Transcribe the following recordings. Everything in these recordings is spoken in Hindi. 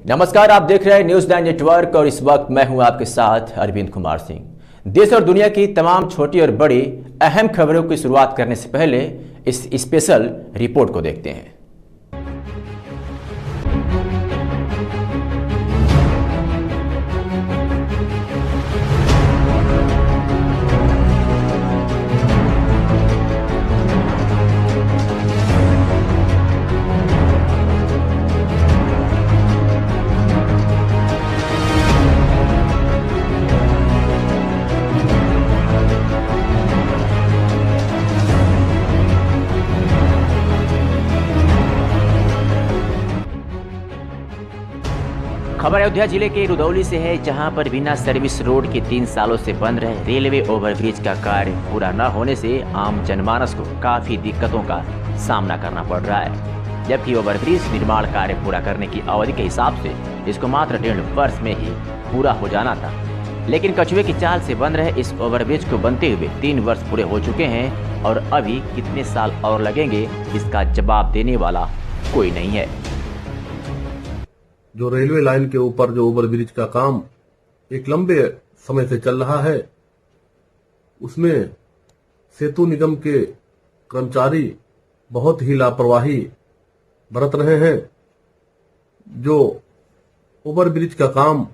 नमस्कार, आप देख रहे हैं न्यूज़ 9 नेटवर्क और इस वक्त मैं हूं आपके साथ अरविंद कुमार सिंह। देश और दुनिया की तमाम छोटी और बड़ी अहम खबरों की शुरुआत करने से पहले इस स्पेशल रिपोर्ट को देखते हैं। खबर अयोध्या जिले के रुदौली से है, जहां पर बिना सर्विस रोड के 3 सालों से बंद रहे रेलवे ओवरब्रिज का कार्य पूरा न होने से आम जनमानस को काफी दिक्कतों का सामना करना पड़ रहा है। जबकि ओवरब्रिज निर्माण कार्य पूरा करने की अवधि के हिसाब से इसको मात्र 1.5 वर्ष में ही पूरा हो जाना था, लेकिन कछुए की चाल से बन रहे इस ओवरब्रिज को बनते हुए 3 वर्ष पूरे हो चुके हैं और अभी कितने साल और लगेंगे इसका जवाब देने वाला कोई नहीं है। जो रेलवे लाइन के ऊपर जो ओवरब्रिज का काम एक लंबे समय से चल रहा है, उसमें सेतु निगम के कर्मचारी बहुत ही लापरवाही बरत रहे हैं। जो ओवरब्रिज का काम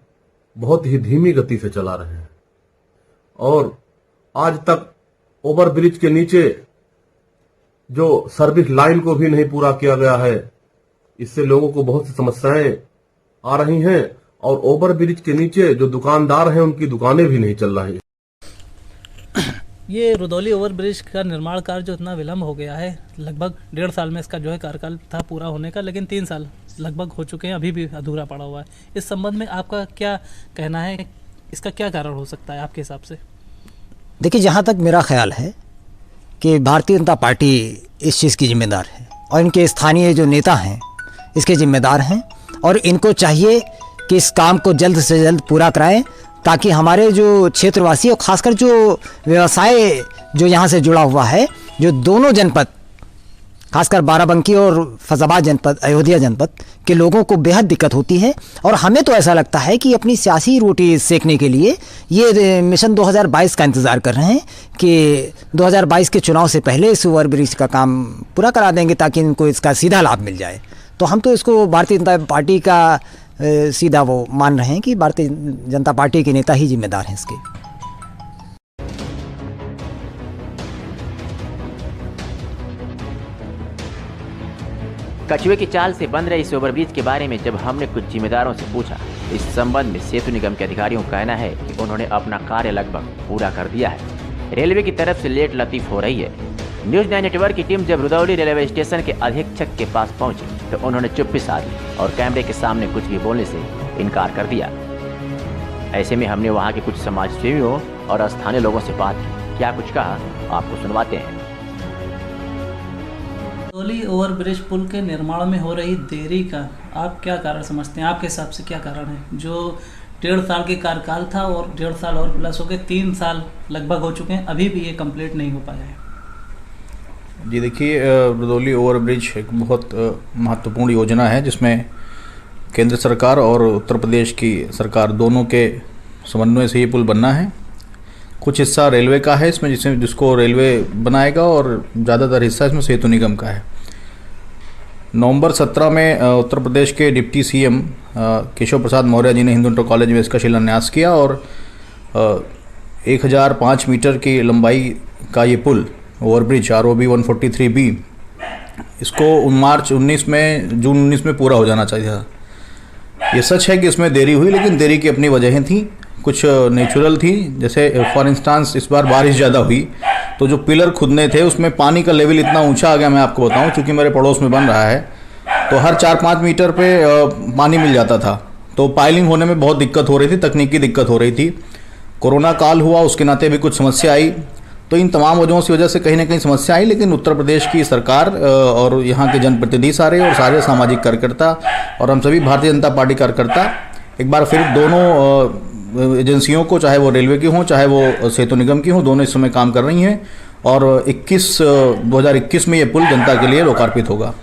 बहुत ही धीमी गति से चला रहे हैं और आज तक ओवरब्रिज के नीचे जो सर्विस लाइन को भी नहीं पूरा किया गया है। इससे लोगों को बहुत सी समस्याएं आ रही हैं और ओवरब्रिज के नीचे जो दुकानदार हैं उनकी दुकानें भी नहीं चल रही। ये रुदौली ओवरब्रिज का निर्माण कार्य जो इतना विलंब हो गया है, लगभग 1.5 साल में इसका जो है कार्यकाल था पूरा होने का, लेकिन 3 साल लगभग हो चुके हैं, अभी भी अधूरा पड़ा हुआ है। इस संबंध में आपका क्या कहना है, इसका क्या कारण हो सकता है आपके हिसाब से? देखिए, जहाँ तक मेरा ख्याल है कि भारतीय जनता पार्टी इस चीज़ की जिम्मेदार है और इनके स्थानीय जो नेता हैं इसके जिम्मेदार हैं और इनको चाहिए कि इस काम को जल्द से जल्द पूरा कराएं ताकि हमारे जो क्षेत्रवासी और खासकर जो व्यवसाय जो यहाँ से जुड़ा हुआ है, जो दोनों जनपद खासकर बाराबंकी और फैजाबाद जनपद, अयोध्या जनपद के लोगों को बेहद दिक्कत होती है। और हमें तो ऐसा लगता है कि अपनी सियासी रोटी सेकने के लिए ये मिशन 2022 का इंतज़ार कर रहे हैं कि 2022 के चुनाव से पहले इस ओवरब्रिज का काम पूरा करा देंगे ताकि इनको इसका सीधा लाभ मिल जाए। तो हम तो इसको भारतीय जनता पार्टी का सीधा वो मान रहे हैं कि भारतीय जनता पार्टी के नेता ही जिम्मेदार हैं इसके। कछुए की चाल से बन रहे इस ओवरब्रिज के बारे में जब हमने कुछ जिम्मेदारों से पूछा, इस संबंध में सेतु निगम के अधिकारियों का कहना है कि उन्होंने अपना कार्य लगभग पूरा कर दिया है। रेलवे की तरफ से लेट लतीफ हो रही है। न्यूज़ 9 नेटवर्क की टीम जब रुदौली रेलवे स्टेशन के अधीक्षक के पास पहुंची तो उन्होंने चुप्पी साधी और कैमरे के सामने कुछ भी बोलने से इनकार कर दिया। ऐसे में हमने वहां के कुछ समाजसेवियों और स्थानीय लोगों से बात की। क्या कुछ कहा, आपको सुनवाते हैं। रुदौली ओवरब्रिज पुल के निर्माण में हो रही देरी का आप क्या कारण समझते हैं? आपके हिसाब से क्या कारण है? जो 1.5 साल के कार्यकाल था और 1.5 साल और प्लस हो गए, 3 साल लगभग हो चुके हैं, अभी भी ये कंप्लीट नहीं हो पाया है। जी देखिए, रुदौली ओवरब्रिज एक बहुत महत्वपूर्ण योजना है जिसमें केंद्र सरकार और उत्तर प्रदेश की सरकार दोनों के समन्वय से ये पुल बनना है। कुछ हिस्सा रेलवे का है इसमें जिसको रेलवे बनाएगा और ज़्यादातर हिस्सा इसमें सेतु निगम का है। नवंबर 17 में उत्तर प्रदेश के डिप्टी सीएम केशव प्रसाद मौर्य जी ने हिंदू इंटर कॉलेज में इसका शिलान्यास किया और 1005 मीटर की लंबाई का ये पुल ओवरब्रिज ROB 143B इसको जून 19 में पूरा हो जाना चाहिए था। ये सच है कि इसमें देरी हुई, लेकिन देरी की अपनी वजहें थी, कुछ नेचुरल थी। जैसे फॉर इंस्टांस इस बार बारिश ज़्यादा हुई तो जो पिलर खुदने थे उसमें पानी का लेवल इतना ऊंचा आ गया, मैं आपको बताऊं, चूँकि मेरे पड़ोस में बन रहा है तो हर 4-5 मीटर पे पानी मिल जाता था, तो पाइलिंग होने में बहुत दिक्कत हो रही थी, तकनीकी दिक्कत हो रही थी। कोरोना काल हुआ, उसके नाते भी कुछ समस्या आई, तो इन तमाम वजहों की वजह से कहीं ना कहीं समस्या आई। लेकिन उत्तर प्रदेश की सरकार और यहाँ के जनप्रतिनिधि सारे और सारे सामाजिक कार्यकर्ता और हम सभी भारतीय जनता पार्टी कार्यकर्ता एक बार फिर दोनों एजेंसियों को, चाहे वो रेलवे की हों चाहे वो सेतु निगम की हों, दोनों इस समय काम कर रही हैं और 2021 में ये पुल जनता के लिए लोकार्पित होगा।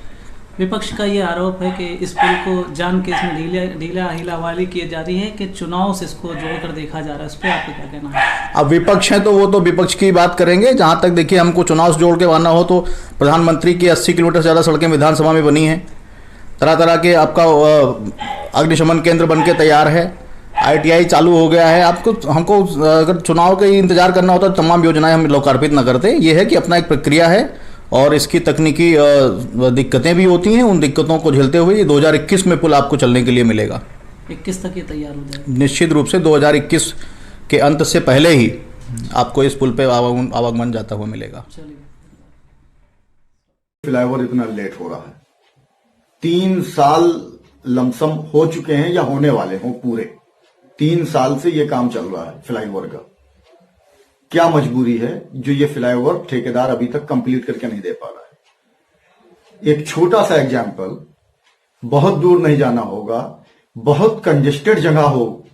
विपक्ष का ये आरोप है कि इस पुल को जान के इसमें ढीला हिलावाली की जा रही है कि चुनाव से इसको जोड़कर देखा जा रहा है, उस पर आपका क्या कहना है? अब विपक्ष है तो वो तो विपक्ष की बात करेंगे। जहां तक देखिए हमको चुनाव से जोड़ के मानना हो तो प्रधानमंत्री की 80 किलोमीटर से ज़्यादा सड़कें विधानसभा में बनी हैं, तरह तरह के आपका अग्निशमन केंद्र बन के तैयार है, ITI चालू हो गया है। हमको अगर चुनाव का ही इंतजार करना होता तो तमाम योजनाएं हम लोकार्पित न करते। ये है कि अपना एक प्रक्रिया है और इसकी तकनीकी दिक्कतें भी होती हैं, उन दिक्कतों को झेलते हुए ये 2021 में पुल आपको चलने के लिए मिलेगा। 21 तक ये तैयार हो जाएगा निश्चित रूप से 2021 के अंत से पहले ही आपको इस पुल पे आवागमन जाता हुआ मिलेगा। फ्लाईओवर इतना लेट हो रहा है, 3 साल लमसम हो चुके हैं या होने वाले हों, पूरे 3 साल से ये काम चल रहा है फ्लाईओवर का। क्या मजबूरी है जो ये फ्लाईओवर ठेकेदार अभी तक कंप्लीट करके नहीं दे पा रहा है? एक छोटा सा एग्जाम्पल, बहुत दूर नहीं जाना होगा, बहुत कंजेस्टेड जगह हो,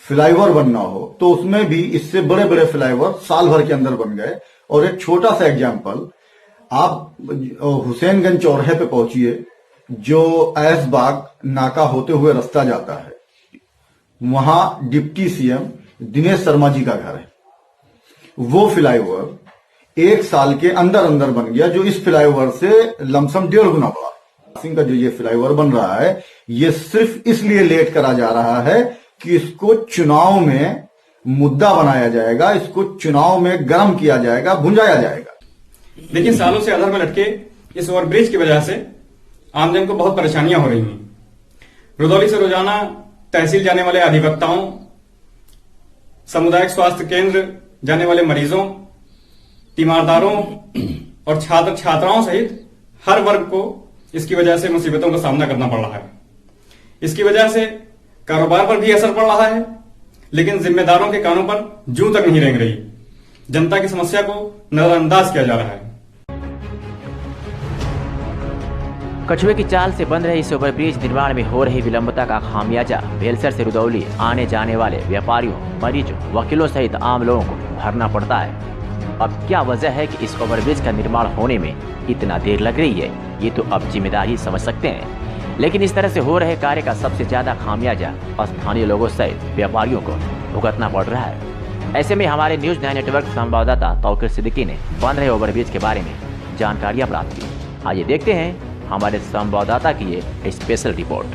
फ्लाईओवर बनना हो तो उसमें भी इससे बड़े बड़े फ्लाईओवर साल भर के अंदर बन गए। और एक छोटा सा एग्जाम्पल, आप हुसैनगंज चौराहे पे पहुंचिए, जो ऐशबाग नाका होते हुए रास्ता जाता है, वहां डिप्टी CM दिनेश शर्मा जी का घर है। वो फ्लाईओवर 1 साल के अंदर अंदर बन गया, जो इस फ्लाईओवर से लमसम 1.5 गुना बड़ा। सिंह का जो ये फ्लाईओवर बन रहा है, ये सिर्फ इसलिए लेट करा जा रहा है कि इसको चुनाव में मुद्दा बनाया जाएगा, इसको चुनाव में गर्म किया जाएगा, भुंजाया जाएगा। लेकिन सालों से अधर में लटके इस ओवरब्रिज की वजह से आमजन को बहुत परेशानियां हो रही हैं। रुदौली से रोजाना तहसील जाने वाले अधिवक्ताओं, सामुदायिक स्वास्थ्य केंद्र जाने वाले मरीजों, तीमारदारों और छात्र छात्राओं सहित हर वर्ग को इसकी वजह से मुसीबतों का सामना करना पड़ रहा है। इसकी वजह से कारोबार पर भी असर पड़ रहा है, लेकिन जिम्मेदारों के कानों पर जूं तक नहीं रेंग रही। जनता की समस्या को नजरअंदाज किया जा रहा है। कछुए की चाल से बन रहे इस ओवरब्रिज निर्माण में हो रही विलंबता का खामियाजा बेलसर से रुदौली आने जाने वाले व्यापारियों, मरीजों, वकीलों सहित आम लोगों को भरना पड़ता है। अब क्या वजह है कि इस ओवरब्रिज का निर्माण होने में इतना देर लग रही है, ये तो अब जिम्मेदार ही समझ सकते हैं। लेकिन इस तरह से हो रहे कार्य का सबसे ज्यादा खामियाजा स्थानीय लोगों सहित व्यापारियों को भुगतना पड़ रहा है। ऐसे में हमारे न्यूज 9 नेटवर्क संवाददाता तौकीर सिद्दीकी ने बन रहे ओवरब्रिज के बारे में जानकारियां प्राप्त की। आइए देखते हैं हमारे संवाददाता की ये स्पेशल रिपोर्ट।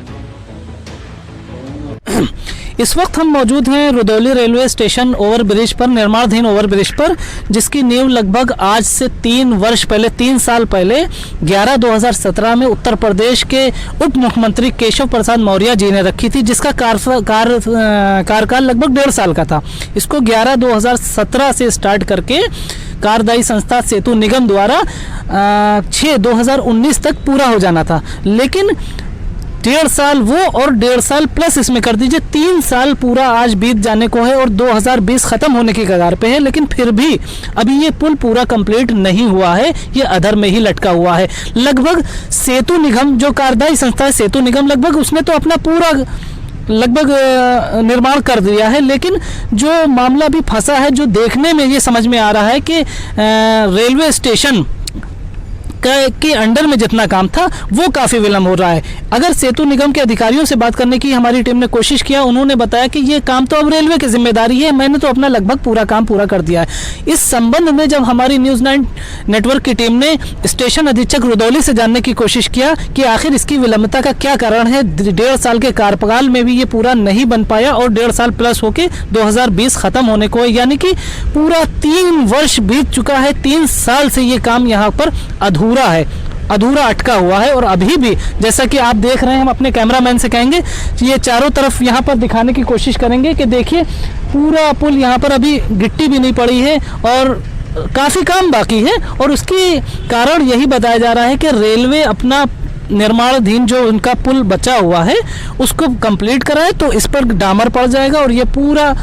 इस वक्त हम मौजूद हैं रुदौली रेलवे स्टेशन ओवरब्रिज पर, निर्माणाधीन ओवरब्रिज पर, जिसकी नींव लगभग आज से 3 वर्ष पहले, 3 साल पहले 11/2017 में उत्तर प्रदेश के उप मुख्यमंत्री केशव प्रसाद मौर्य जी ने रखी थी, जिसका कार्यकाल लगभग 1.5 साल का था। इसको 11/2017 से स्टार्ट करके कार्यदायी संस्था सेतु निगम द्वारा 6/2019 तक पूरा हो जाना था। लेकिन 1.5 साल वो और 1.5 साल प्लस इसमें कर दीजिए, 3 साल पूरा आज बीत जाने को है और 2020 खत्म होने की कगार पे है। लेकिन फिर भी अभी ये पुल पूरा कंप्लीट नहीं हुआ है, ये अधर में ही लटका हुआ है। लगभग सेतु निगम, जो कार्यदायी संस्था है सेतु निगम, लगभग उसने तो अपना पूरा लगभग निर्माण कर दिया है। लेकिन जो मामला भी फंसा है, जो देखने में ये समझ में आ रहा है कि रेलवे स्टेशन के अंडर में जितना काम था वो काफ़ी विलम्ब हो रहा है। अगर सेतु निगम के अधिकारियों से बात करने की हमारी टीम ने कोशिश किया, उन्होंने बताया कि ये काम तो अब रेलवे की जिम्मेदारी है, मैंने तो अपना लगभग पूरा काम पूरा कर दिया है। इस संबंध में जब हमारी न्यूज़ 9 नेटवर्क की टीम ने स्टेशन अधीक्षक रुदौली से जानने की कोशिश किया कि आखिर इसकी विलंबता का क्या कारण है, 1.5 साल के कार्यकाल में भी ये पूरा नहीं बन पाया और 1.5 साल प्लस होके 2020 खत्म होने को है, यानी कि पूरा 3 वर्ष बीत चुका है। 3 साल से ये काम यहाँ पर अधूरा अटका हुआ है। और अभी भी जैसा कि आप देख रहे हैं, हम अपने कैमरामैन से कहेंगे ये चारों तरफ यहाँ पर दिखाने की कोशिश करेंगे कि देखिए पूरा पुल यहाँ पर अभी गिट्टी भी नहीं पड़ी है और काफ़ी काम बाकी है। और उसकी कारण यही बताया जा रहा है कि रेलवे अपना निर्माणाधीन जो उनका पुल बचा हुआ है उसको कंप्लीट कराए तो इस पर डामर पड़ जाएगा और ये पूरा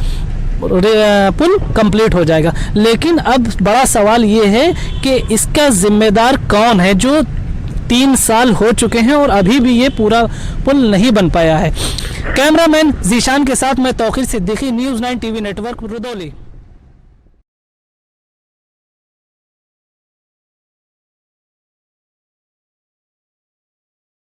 पुल कंप्लीट हो जाएगा। लेकिन अब बड़ा सवाल ये है कि इसका जिम्मेदार कौन है, जो 3 साल हो चुके हैं और अभी भी ये पूरा पुल नहीं बन पाया है। कैमरामैन जीशान के साथ मैं Tauqeer Siddiqui, news 9 TV network, Rudauli.